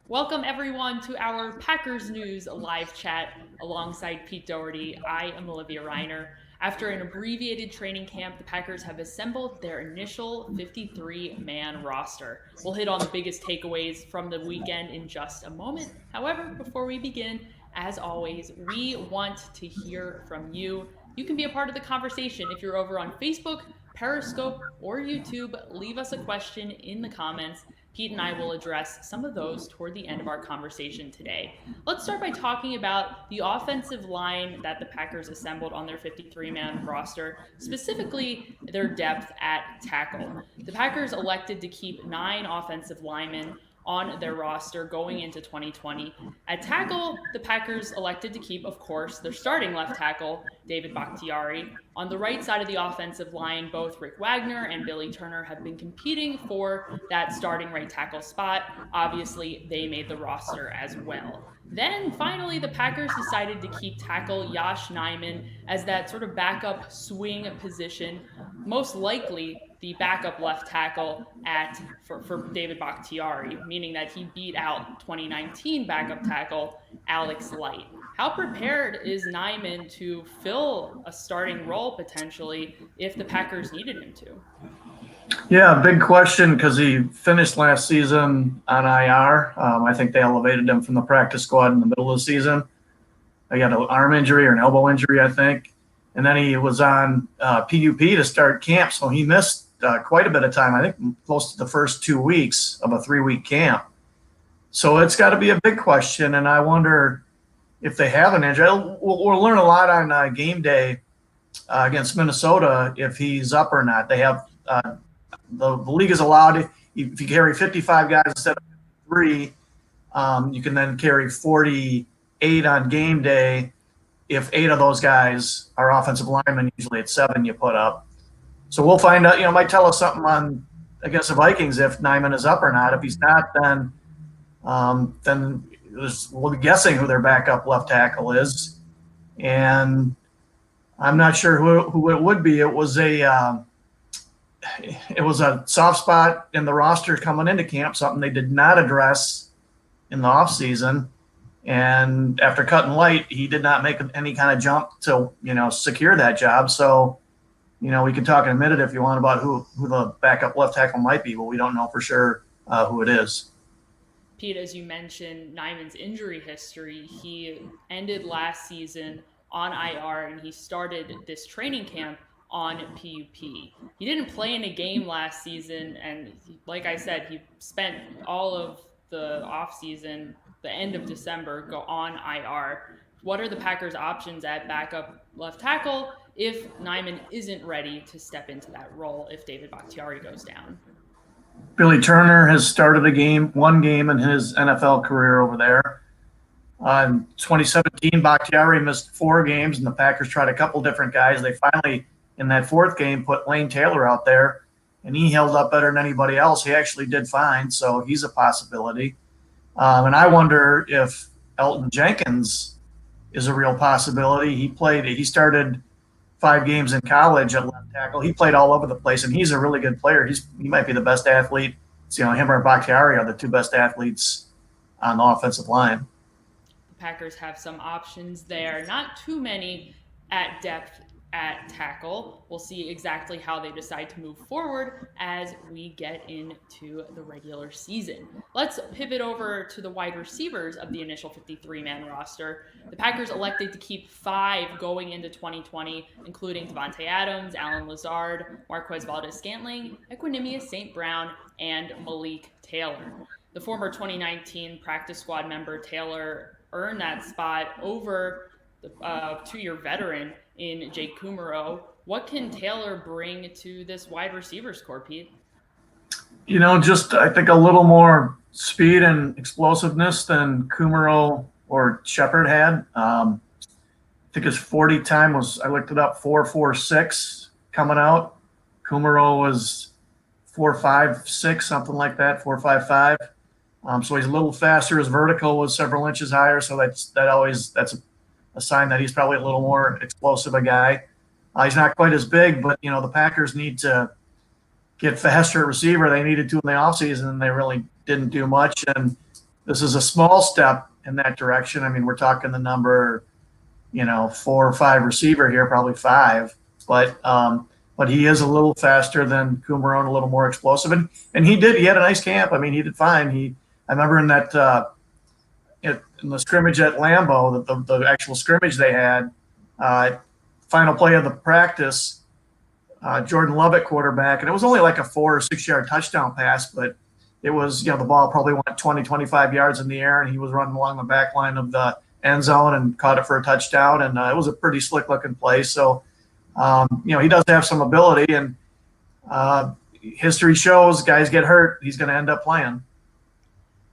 Welcome, everyone, to our Packers News live chat alongside Pete Dougherty. I am Olivia Reiner. After an abbreviated training camp, the Packers have assembled their initial 53-man roster. We'll hit on the biggest takeaways from the weekend in just a moment. However, before we begin, as always, we want to hear from you. You can be a part of the conversation if you're over on Facebook, Periscope, or YouTube. Leave us a question in the comments. Pete and I will address some of those toward the end of our conversation today. Let's start by talking about the offensive line that the Packers assembled on their 53-man roster, specifically their depth at tackle. The Packers elected to keep 9 offensive linemen on their roster going into 2020. At tackle, the Packers elected to keep, of course, their starting left tackle, David Bakhtiari. On the right side of the offensive line, both Rick Wagner and Billy Turner have been competing for that starting right tackle spot. Obviously, they made the roster as well. Then finally, the Packers decided to keep tackle Yosh Nijman as that sort of backup swing position, most likely the backup left tackle for David Bakhtiari, meaning that he beat out 2019 backup tackle Alex Light. How prepared is Nijman to fill a starting role potentially if the Packers needed him to? Yeah, big question because he finished last season on IR. I think they elevated him from the practice squad in the middle of the season. He got an arm injury or an elbow injury, I think. And then he was on PUP to start camp, so he missed quite a bit of time, I think close to the first 2 weeks of a 3-week camp. So it's got to be a big question, and I wonder if they have an injury. We'll learn a lot on game day against Minnesota if he's up or not. They have the league is allowed, if you carry 55 guys instead of 53, you can then carry 48 on game day. If 8 of those guys are offensive linemen, usually it's 7 you put up. So we'll find out, might tell us something on against the Vikings if Nijman is up or not. If he's not, then we'll be guessing who their backup left tackle is. And I'm not sure who it would be. It was a soft spot in the roster coming into camp, something they did not address in the offseason. And after cutting Light, he did not make any kind of jump to, secure that job. So, we can talk in a minute if you want about who the backup left tackle might be, but we don't know for sure who it is. Pete, as you mentioned, Nijman's injury history, he ended last season on IR and he started this training camp on PUP. He didn't play in a game last season, and like I said, he spent all of the offseason, the end of December, go on IR. What are the Packers' options at backup left tackle if Nijman isn't ready to step into that role if David Bakhtiari goes down? Billy Turner has started one game in his NFL career over there. In 2017, Bakhtiari missed 4 games, and the Packers tried a couple different guys. They finally, in that 4th game, put Lane Taylor out there, and he held up better than anybody else. He actually did fine, so he's a possibility. And I wonder if Elton Jenkins is a real possibility. He started 5 games in college at left tackle. He played all over the place, and he's a really good player. He might be the best athlete. So, him or Bakhtiari are the 2 best athletes on the offensive line. The Packers have some options there. Not too many at depth at tackle. We'll see exactly how they decide to move forward as we get into the regular season. Let's pivot over to the wide receivers of the initial 53-man roster. The Packers elected to keep 5 going into 2020, including Devontae Adams, Allen Lazard, Marquez Valdes-Scantling, Equanimous St. Brown, and Malik Taylor. The former 2019 practice squad member Taylor earned that spot over the 2-year veteran in Jake Kumerow. What can Taylor bring to this wide receivers corps, Pete? I think a little more speed and explosiveness than Kumerow or Shepard had. I think his 40 time was, I looked it up, 4.46 coming out. Kumerow was 4.56, something like that, 4.55. So he's a little faster. His vertical was several inches higher, so that's a sign that he's probably a little more explosive a guy. He's not quite as big, but, the Packers need to get faster at receiver. They needed to in the offseason, and they really didn't do much. And this is a small step in that direction. I mean, we're talking the number, 4 or 5 receiver here, probably 5, but he is a little faster than Kumerow, a little more explosive, and he had a nice camp. I mean, he did fine. I remember in that in the scrimmage at Lambeau, the actual scrimmage they had, final play of the practice, Jordan Lubbock quarterback, and it was only like a 4 or 6 yard touchdown pass, but it was, the ball probably went 20, 25 yards in the air, and he was running along the back line of the end zone and caught it for a touchdown, and it was a pretty slick looking play. So, he does have some ability, and history shows guys get hurt, he's going to end up playing.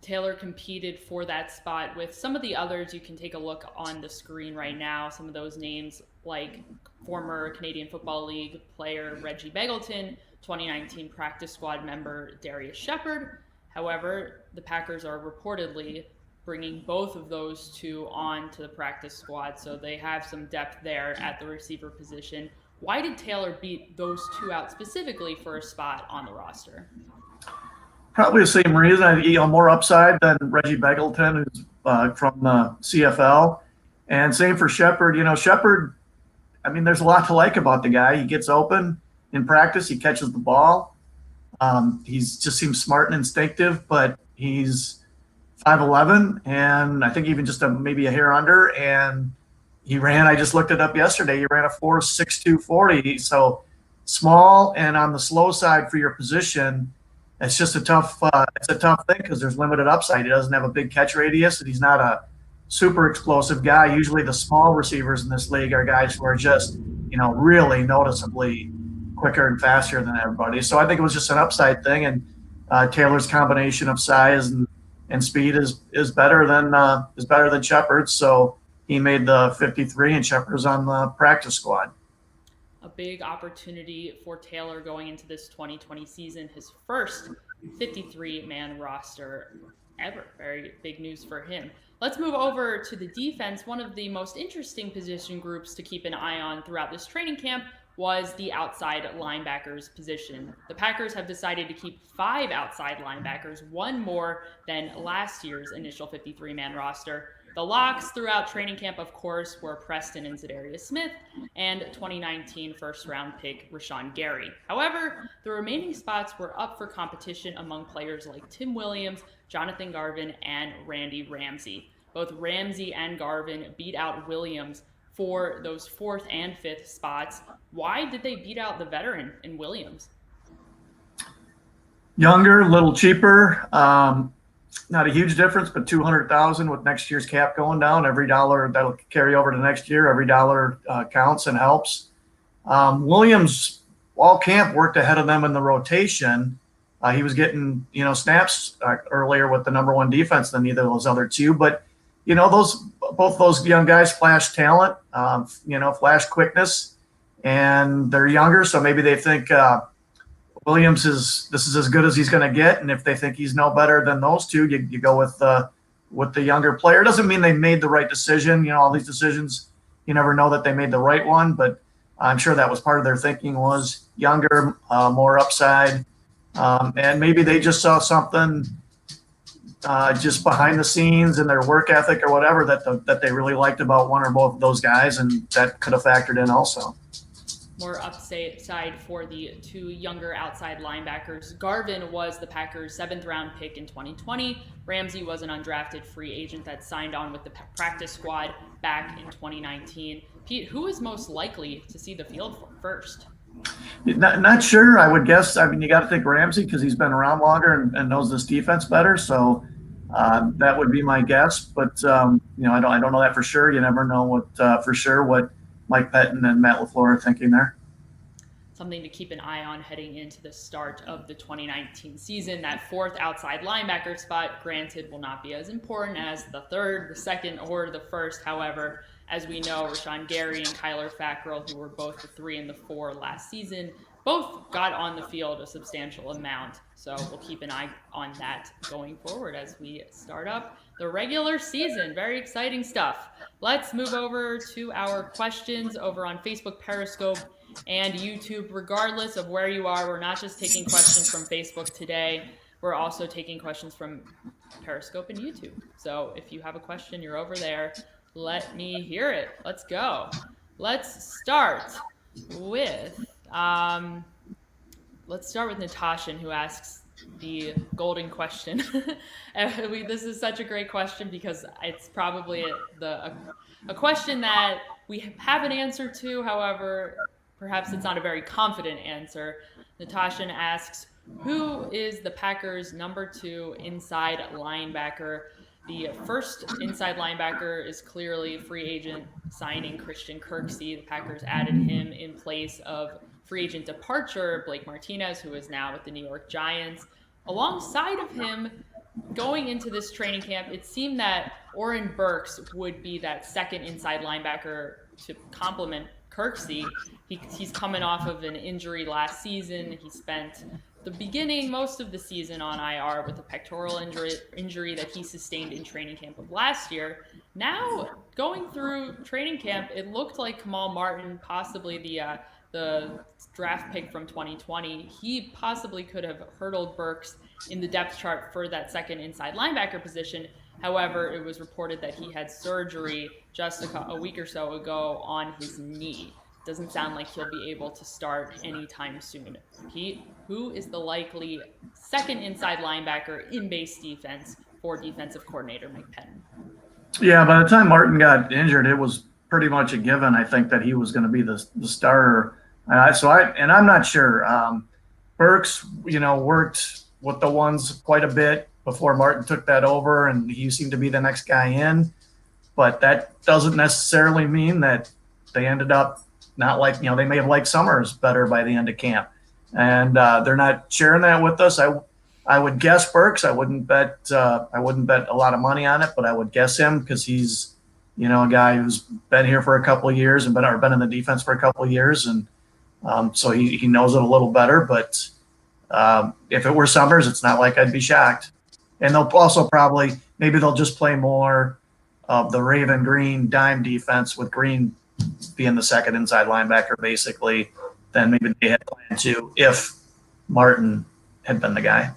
Taylor competed for that spot with some of the others. You can take a look on the screen right now. Some of those names, like former Canadian Football League player Reggie Begelton, 2019 practice squad member Darius Shepard. However, the Packers are reportedly bringing both of those two on to the practice squad, so they have some depth there at the receiver position. Why did Taylor beat those two out specifically for a spot on the roster? Probably the same reason. More upside than Reggie Begelton, who's from the CFL, and same for Shepard. Shepard. I mean, there's a lot to like about the guy. He gets open in practice. He catches the ball. He's just seems smart and instinctive, but he's 5'11", and I think even just maybe a hair under. And he ran. I just looked it up yesterday. He ran a 4.62 40. So small and on the slow side for your position. It's just a tough thing because there's limited upside. He doesn't have a big catch radius, and he's not a super explosive guy. Usually the small receivers in this league are guys who are just, really noticeably quicker and faster than everybody. So I think it was just an upside thing, and Taylor's combination of size and speed is better than Shepard's. So he made the 53, and Shepard's on the practice squad. A big opportunity for Taylor going into this 2020 season, his first 53-man roster ever. Very big news for him. Let's move over to the defense. One of the most interesting position groups to keep an eye on throughout this training camp was the outside linebackers position. The Packers have decided to keep 5 outside linebackers, one more than last year's initial 53-man roster. The locks throughout training camp, of course, were Preston and Zadarius Smith and 2019 first-round pick Rashan Gary. However, the remaining spots were up for competition among players like Tim Williams, Jonathan Garvin, and Randy Ramsey. Both Ramsey and Garvin beat out Williams for those 4th and 5th spots. Why did they beat out the veteran in Williams? Younger, a little cheaper. Not a huge difference, but $200,000 with next year's cap going down. Every dollar that'll carry over to next year, every dollar counts and helps. Williams, all camp, worked ahead of them in the rotation. He was getting, snaps earlier with the number 1 defense than either of those other two. But, both those young guys flash talent, flash quickness, and they're younger, so maybe they think Williams this is as good as he's going to get, and if they think he's no better than those two, you go with the younger player. It doesn't mean they made the right decision. All these decisions, you never know that they made the right one, but I'm sure that was part of their thinking was younger, more upside, and maybe they just saw something just behind the scenes in their work ethic or whatever that they really liked about one or both of those guys, and that could have factored in also. More upside for the 2 younger outside linebackers. Garvin was the Packers' 7th-round pick in 2020. Ramsey was an undrafted free agent that signed on with the practice squad back in 2019. Pete, who is most likely to see the field first? Not sure. I would guess. I mean, you got to think Ramsey because he's been around longer and knows this defense better. So that would be my guess. But I don't know that for sure. You never know what Mike Pettin and Matt LaFleur are thinking there. Something to keep an eye on heading into the start of the 2019 season. That 4th outside linebacker spot, granted, will not be as important as the 3rd, the 2nd, or the 1st. However, as we know, Rashan Gary and Kyler Fackrell, who were both the 3 and the 4 last season, both got on the field a substantial amount. So we'll keep an eye on that going forward as we start up the regular season. Very exciting stuff. Let's move over to our questions over on Facebook, Periscope, and YouTube. Regardless of where you are, we're not just taking questions from Facebook today. We're also taking questions from Periscope and YouTube. So if you have a question, you're over there. Let me hear it. Let's go. Let's start with Natasha, who asks the golden question. This is such a great question because it's probably a question that we have an answer to. However, perhaps it's not a very confident answer. Natasha asks, who is the Packers' #2 inside linebacker? The first inside linebacker is clearly free agent signing Christian Kirksey. The Packers added him in place of free agent departure Blake Martinez, who is now with the New York Giants. Alongside of him, going into this training camp, it seemed that Oren Burks would be that second inside linebacker to complement Kirksey. He's coming off of an injury last season. He spent most of the season on IR with a pectoral injury that he sustained in training camp of last year. Now, going through training camp, it looked like Kamal Martin, possibly the draft pick from 2020, he possibly could have hurdled Burks in the depth chart for that second inside linebacker position. However, it was reported that he had surgery just a week or so ago on his knee. Doesn't sound like he'll be able to start anytime soon. Pete, who is the likely second inside linebacker in base defense for defensive coordinator Mike Pettin? Yeah, by the time Martin got injured, it was pretty much a given, I think, that he was going to be the starter. I'm not sure. Burks, worked with the ones quite a bit before Martin took that over, and he seemed to be the next guy in. But that doesn't necessarily mean that they ended up not like, they may have liked Summers better by the end of camp. And they're not sharing that with us. I would guess Burks. I wouldn't bet a lot of money on it, but I would guess him because he's, a guy who's been here for a couple of years and been in the defense for a couple of years. And so he knows it a little better. But if it were Summers, it's not like I'd be shocked. And they'll also maybe they'll just play more of the Raven Green dime defense with Green being the second inside linebacker, basically, than maybe they had planned to if Martin had been the guy.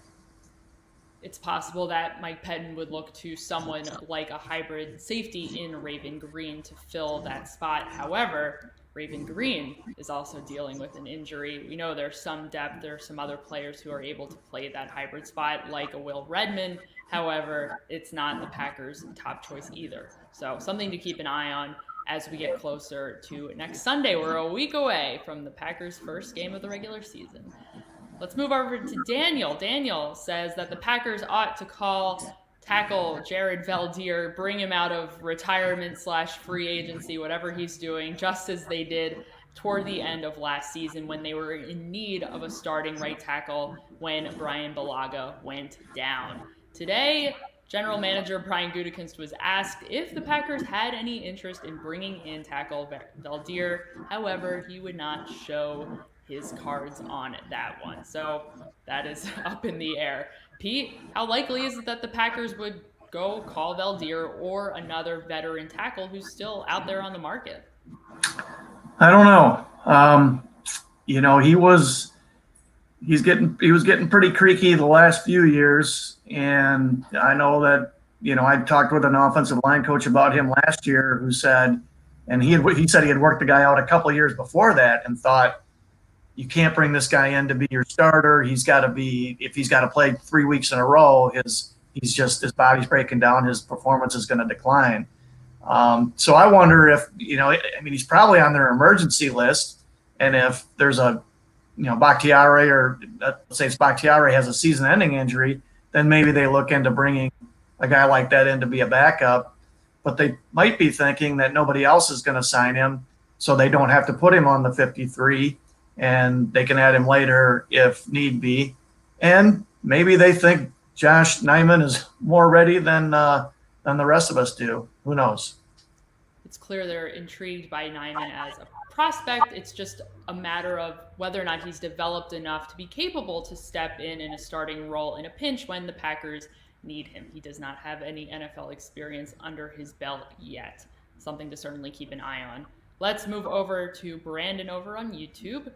It's possible that Mike Pettin would look to someone like a hybrid safety in Raven Green to fill that spot. However, Raven Green is also dealing with an injury. We know there's some depth. There are some other players who are able to play that hybrid spot, like a Will Redmond. However, it's not the Packers' top choice either. So something to keep an eye on as we get closer to next Sunday. We're a week away from the Packers' first game of the regular season. Let's move over to Daniel. Daniel says that the Packers ought to call tackle Jared Valdir, bring him out of retirement/free agency, whatever he's doing, just as they did toward the end of last season when they were in need of a starting right tackle when Brian Bulaga went down. Today, General Manager Brian Gutekunst was asked if the Packers had any interest in bringing in tackle Valdir. However, he would not show his cards on that one. So that is up in the air. Pete, how likely is it that the Packers would go call Valdir or another veteran tackle who's still out there on the market? I don't know. He was getting pretty creaky the last few years, and I know that I talked with an offensive line coach about him last year who said, and he said he had worked the guy out a couple of years before that and thought, you can't bring this guy in to be your starter. If he's got to play 3 weeks in a row, his body's breaking down, his performance is going to decline. So I wonder if, he's probably on their emergency list. And if there's Bakhtiari, or let's say Bakhtiari has a season-ending injury, then maybe they look into bringing a guy like that in to be a backup. But they might be thinking that nobody else is going to sign him, so they don't have to put him on the 53, and they can add him later if need be. And maybe they think Josh Nijman is more ready than the rest of us do. Who knows? It's clear they're intrigued by Nijman as a prospect. It's just a matter of whether or not he's developed enough to be capable to step in a starting role in a pinch when the Packers need him. He does not have any NFL experience under his belt yet. Something to certainly keep an eye on. Let's move over to Brandon over on YouTube.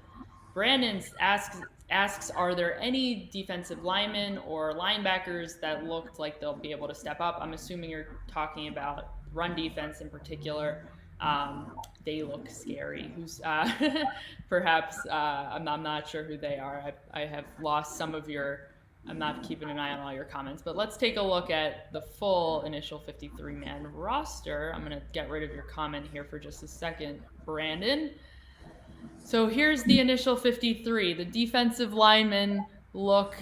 Brandon asks, asks, are there any defensive linemen or linebackers that looked like they'll be able to step up? I'm assuming you're talking about run defense in particular. They look scary. Who's perhaps I'm not sure who they are. I have lost some of your. I'm not keeping an eye on all your comments, but let's take a look at the full initial 53-man roster. I'm going to get rid of your comment here for just a second, Brandon. So here's the initial 53. The defensive linemen look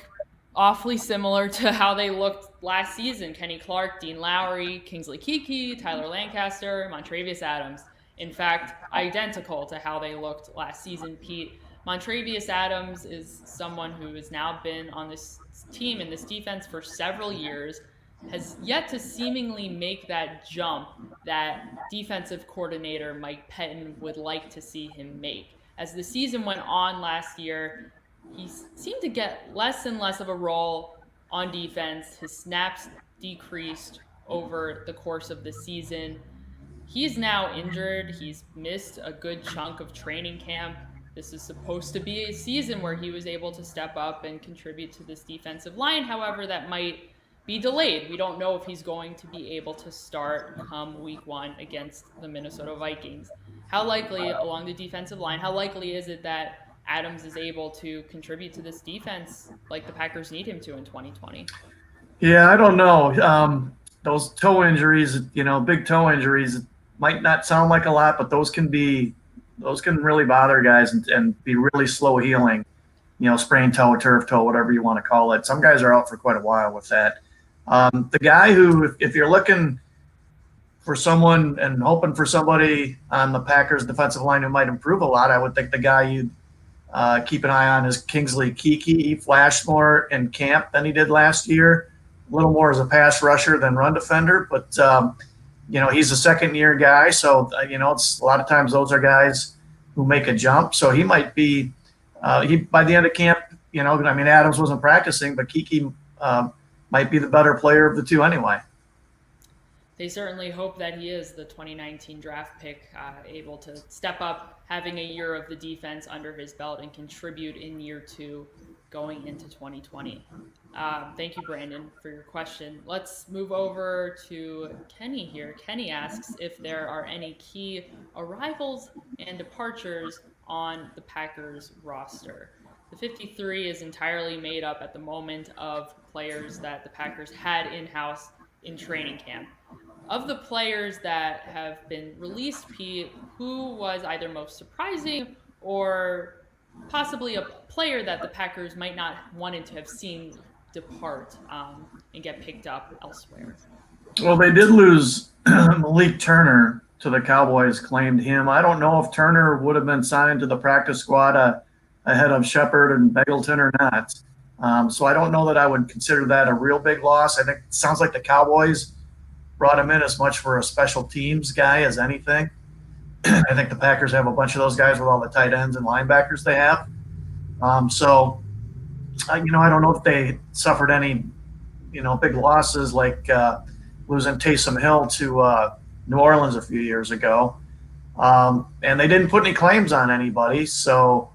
awfully similar to how they looked last season. Kenny Clark, Dean Lowry, Kingsley Keke, Tyler Lancaster, Montravius Adams. In fact, identical to how they looked last season, Pete. Montravius Adams is someone who has now been on this team in this defense for several years, has yet to seemingly make that jump that defensive coordinator Mike Pettin would like to see him make. As the season went on last year, he seemed to get less and less of a role on defense. His snaps decreased over the course of the season. He's now injured. He's missed a good chunk of training camp. This is supposed to be a season where he was able to step up and contribute to this defensive line. However, that might be delayed. We don't know if he's going to be able to start come week 1 against the Minnesota Vikings. How likely along the defensive line, how likely is it that Adams is able to contribute to this defense like the Packers need him to in 2020? Yeah, I don't know. Those toe injuries, big toe injuries, might not sound like a lot, but those can really bother guys and be really slow healing. Sprained toe, turf toe, whatever you want to call it. Some guys are out for quite a while with that. The guy who, if you're looking for someone and hoping for somebody on the Packers defensive line who might improve a lot, I would think the guy you'd keep an eye on is Kingsley Keke. He flashed more in camp than he did last year, a little more as a pass rusher than run defender. But, he's a second-year guy, so, it's a lot of times those are guys who make a jump. So he might be by the end of camp, Adams wasn't practicing, but Keke might be the better player of the two anyway. They certainly hope that he is the 2019 draft pick, able to step up, having a year of the defense under his belt and contribute in year 2 going into 2020. Thank you, Brandon, for your question. Let's move over to Kenny here. Kenny asks if there are any key arrivals and departures on the Packers roster. The 53 is entirely made up at the moment of players that the Packers had in-house in training camp. Of the players that have been released, Pete, who was either most surprising or possibly a player that the Packers might not wanted to have seen depart and get picked up elsewhere? Well, they did lose Malik Turner to the Cowboys, claimed him. I don't know if Turner would have been signed to the practice squad ahead of Shepard and Beggleton or not. So I don't know that I would consider that a real big loss. I think it sounds like the Cowboys brought him in as much for a special teams guy as anything. I think the Packers have a bunch of those guys with all the tight ends and linebackers they have. So I don't know if they suffered any, big losses like losing Taysom Hill to New Orleans a few years ago. And they didn't put any claims on anybody. So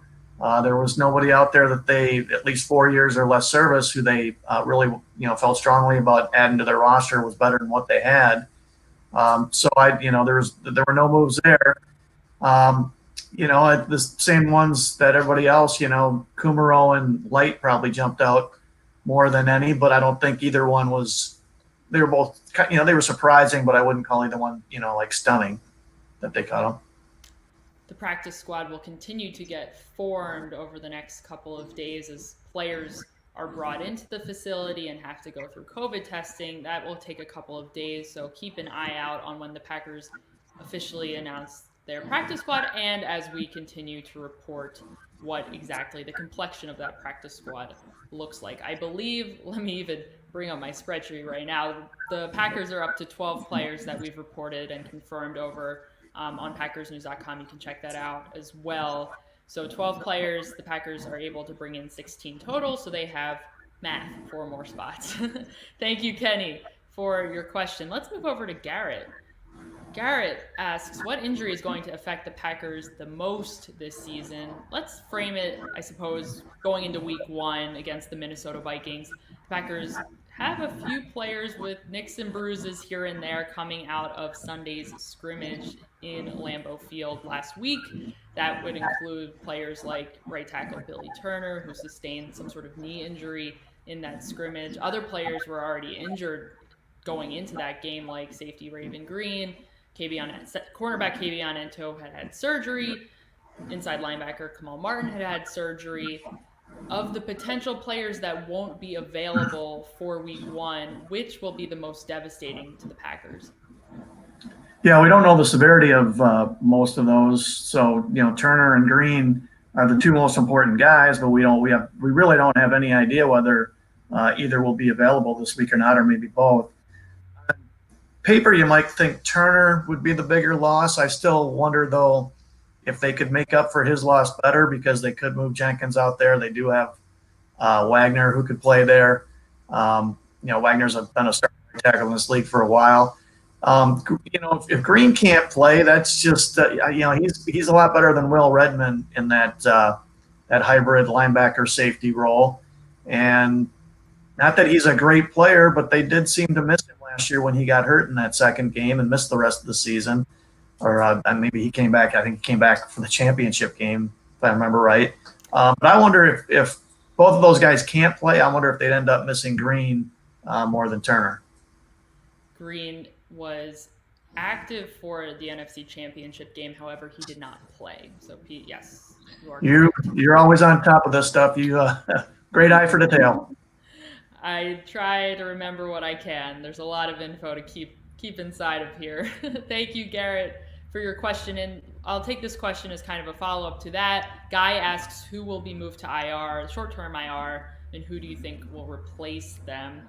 there was nobody out there that they, at least 4 years or less service, who they really, felt strongly about adding to their roster was better than what they had. So there were no moves there. The same ones that everybody else, Kumaro and Light probably jumped out more than any, but I don't think either one was. They were both, they were surprising, but I wouldn't call either one, like stunning that they cut them. The practice squad will continue to get formed over the next couple of days as players are brought into the facility and have to go through COVID testing. That will take a couple of days, so keep an eye out on when the Packers officially announce their practice squad and as we continue to report what exactly the complexion of that practice squad looks like. I believe, let me even bring up my spreadsheet right now, the Packers are up to 12 players that we've reported and confirmed over on PackersNews.com. You can check that out as well. So 12 players, the Packers are able to bring in 16 total, so they have math, 4 more spots. Thank you, Kenny, for your question. Let's move over to Garrett. Garrett asks, what injury is going to affect the Packers the most this season? Let's frame it, I suppose, going into week 1 against the Minnesota Vikings. The Packers have a few players with nicks and bruises here and there coming out of Sunday's scrimmage in Lambeau Field last week. That would include players like right tackle Billy Turner, who sustained some sort of knee injury in that scrimmage. Other players were already injured going into that game, like safety Raven Green, cornerback Kavion Ento had surgery. Inside linebacker Kamal Martin had surgery. Of the potential players that won't be available for week 1, which will be the most devastating to the Packers? Yeah, we don't know the severity of most of those. So, Turner and Green are the two most important guys, but we really don't have any idea whether either will be available this week or not, or maybe both. Paper, you might think Turner would be the bigger loss. I still wonder, though, if they could make up for his loss better, because they could move Jenkins out there. They do have Wagner who could play there. Wagner's been a starting tackle in this league for a while. If Green can't play, that's just he's a lot better than Will Redmond in that hybrid linebacker safety role. And not that he's a great player, but they did seem to miss him last year when he got hurt in that second game and missed the rest of the season. Or maybe he came back. I think he came back for the championship game, if I remember right. But I wonder if both of those guys can't play, I wonder if they'd end up missing Green more than Turner. Green was active for the NFC Championship game. However, he did not play. So, Pete, yes, you're always on top of this stuff. You great eye for detail. I try to remember what I can. There's a lot of info to keep inside of here. Thank you, Garrett, for your question. And I'll take this question as kind of a follow-up to that. Guy asks, who will be moved to IR, short-term IR, and who do you think will replace them?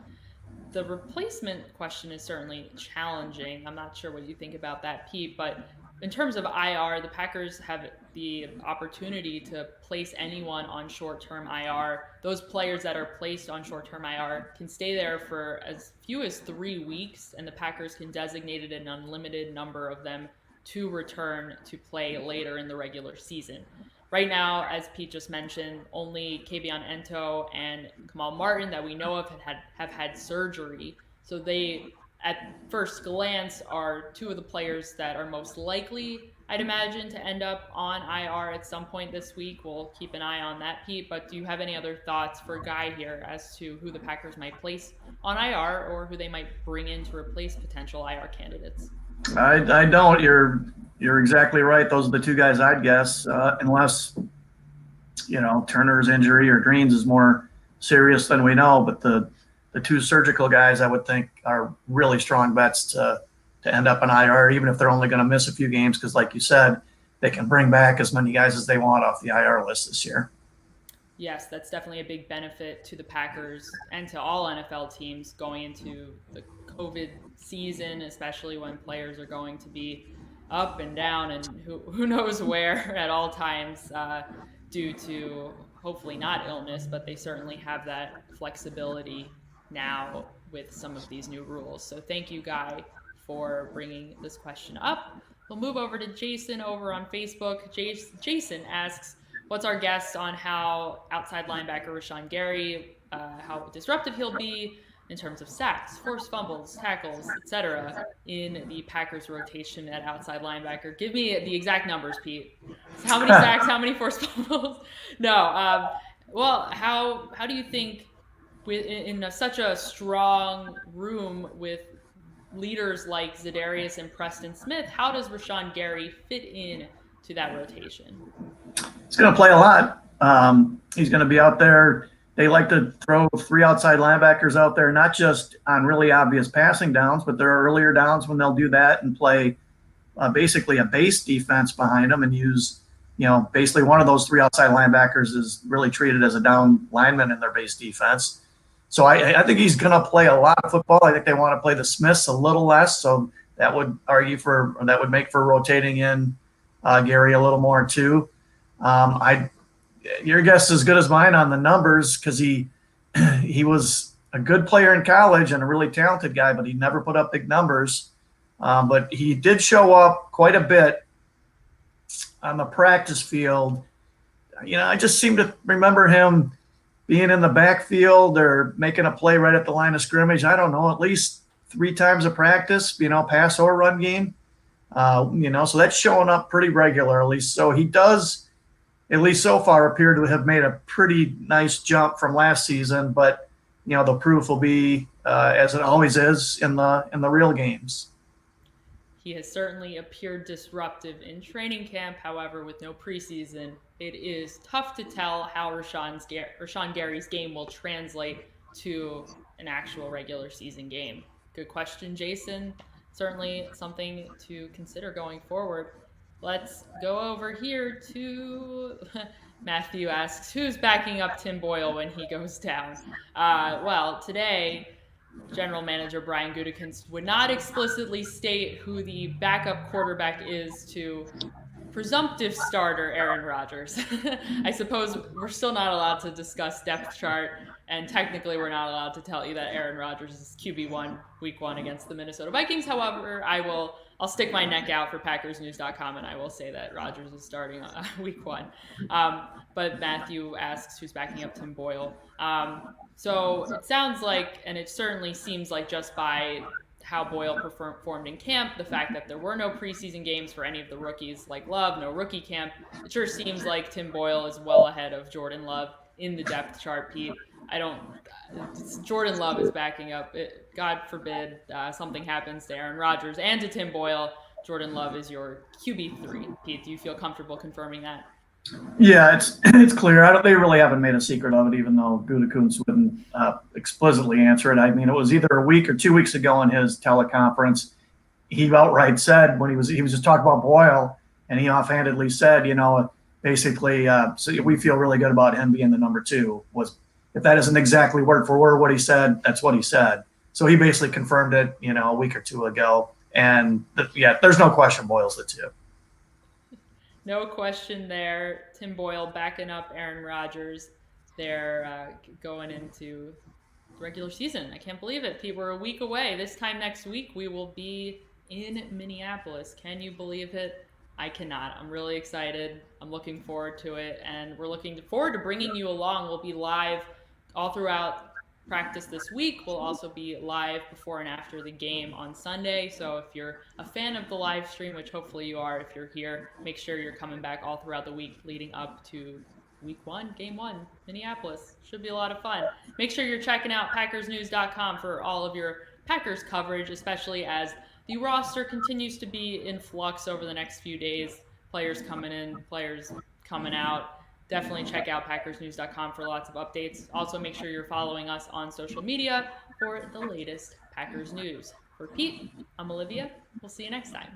The replacement question is certainly challenging. I'm not sure what you think about that, Pete, but in terms of IR, the Packers have the opportunity to place anyone on short-term IR. Those players that are placed on short-term IR can stay there for as few as 3 weeks, and the Packers can designate an unlimited number of them to return to play later in the regular season. Right now, as Pete just mentioned, only Kavion Ento and Kamal Martin that we know of have had surgery. So they, at first glance, are two of the players that are most likely, I'd imagine, to end up on IR at some point this week. We'll keep an eye on that, Pete. But do you have any other thoughts for Guy here as to who the Packers might place on IR or who they might bring in to replace potential IR candidates? I don't. You're exactly right. Those are the two guys I'd guess, unless Turner's injury or Green's is more serious than we know. But the two surgical guys I would think are really strong bets to end up in IR, even if they're only going to miss a few games, because like you said, they can bring back as many guys as they want off the IR list this year. Yes, that's definitely a big benefit to the Packers and to all NFL teams going into the COVID season, especially when players are going to be up and down and who knows where at all times due to hopefully not illness, but they certainly have that flexibility now with some of these new rules. So thank you, Guy, for bringing this question up. We'll move over to Jason over on Facebook. Jason asks, what's our guess on how outside linebacker Rashan Gary, how disruptive he'll be in terms of sacks, forced fumbles, tackles, etc. in the Packers rotation at outside linebacker? Give me the exact numbers, Pete. How many sacks, how many forced fumbles? No. Well, how do you think in such a strong room with leaders like Za'Darius and Preston Smith, how does Rashan Gary fit in to that rotation? He's going to play a lot. He's going to be out there. They like to throw three outside linebackers out there, not just on really obvious passing downs, but there are earlier downs when they'll do that and play basically a base defense behind them and use, basically one of those three outside linebackers is really treated as a down lineman in their base defense. So I think he's going to play a lot of football. I think they want to play the Smiths a little less, so that would make for rotating in Gary a little more too. Your guess is as good as mine on the numbers, because he was a good player in college and a really talented guy, but he never put up big numbers. But he did show up quite a bit on the practice field. I just seem to remember him being in the backfield or making a play right at the line of scrimmage. I don't know, at least 3 times a practice, pass or run game. So that's showing up pretty regularly. So he does, at least so far, appear to have made a pretty nice jump from last season. But the proof will be, as it always is, in the real games. He has certainly appeared disruptive in training camp. However, with no preseason, it is tough to tell how Rashan Gary's game will translate to an actual regular season game. Good question, Jason. Certainly something to consider going forward. Let's go over here to Matthew asks, who's backing up Tim Boyle when he goes down? Well, today General Manager Brian Gutekunst would not explicitly state who the backup quarterback is to presumptive starter Aaron Rodgers. I suppose we're still not allowed to discuss depth chart, and technically we're not allowed to tell you that Aaron Rodgers is QB1 week 1 against the Minnesota Vikings. However, I'll stick my neck out for PackersNews.com and I will say that Rodgers is starting week 1. But Matthew asks who's backing up Tim Boyle. So it sounds like, and it certainly seems like just by how Boyle performed in camp, the fact that there were no preseason games for any of the rookies like Love, no rookie camp, it sure seems like Tim Boyle is well ahead of Jordan Love in the depth chart, Pete. Jordan Love is backing up. God forbid something happens to Aaron Rodgers and to Tim Boyle. Jordan Love is your QB3. Pete, do you feel comfortable confirming that? Yeah, it's clear. They really haven't made a secret of it, even though Gutekunst wouldn't explicitly answer it. I mean, it was either a week or 2 weeks ago in his teleconference. He outright said when he was just talking about Boyle, and he offhandedly said, basically, so we feel really good about him being the number 2. If that isn't exactly word for word what he said, that's what he said. So he basically confirmed it, a week or 2 ago. And there's no question Boyle's the 2. No question there. Tim Boyle backing up Aaron Rodgers. They're going into the regular season. I can't believe it. We're a week away. This time next week, we will be in Minneapolis. Can you believe it? I cannot. I'm really excited. I'm looking forward to it. And we're looking forward to bringing you along. We'll be live all throughout practice this week. We'll also be live before and after the game on Sunday. So if you're a fan of the live stream, which hopefully you are, if you're here, make sure you're coming back all throughout the week leading up to week 1, game 1, Minneapolis. Should be a lot of fun. Make sure you're checking out PackersNews.com for all of your Packers coverage, especially as the roster continues to be in flux over the next few days. Players coming in, players coming out. Definitely check out PackersNews.com for lots of updates. Also, make sure you're following us on social media for the latest Packers news. For Pete, I'm Olivia. We'll see you next time.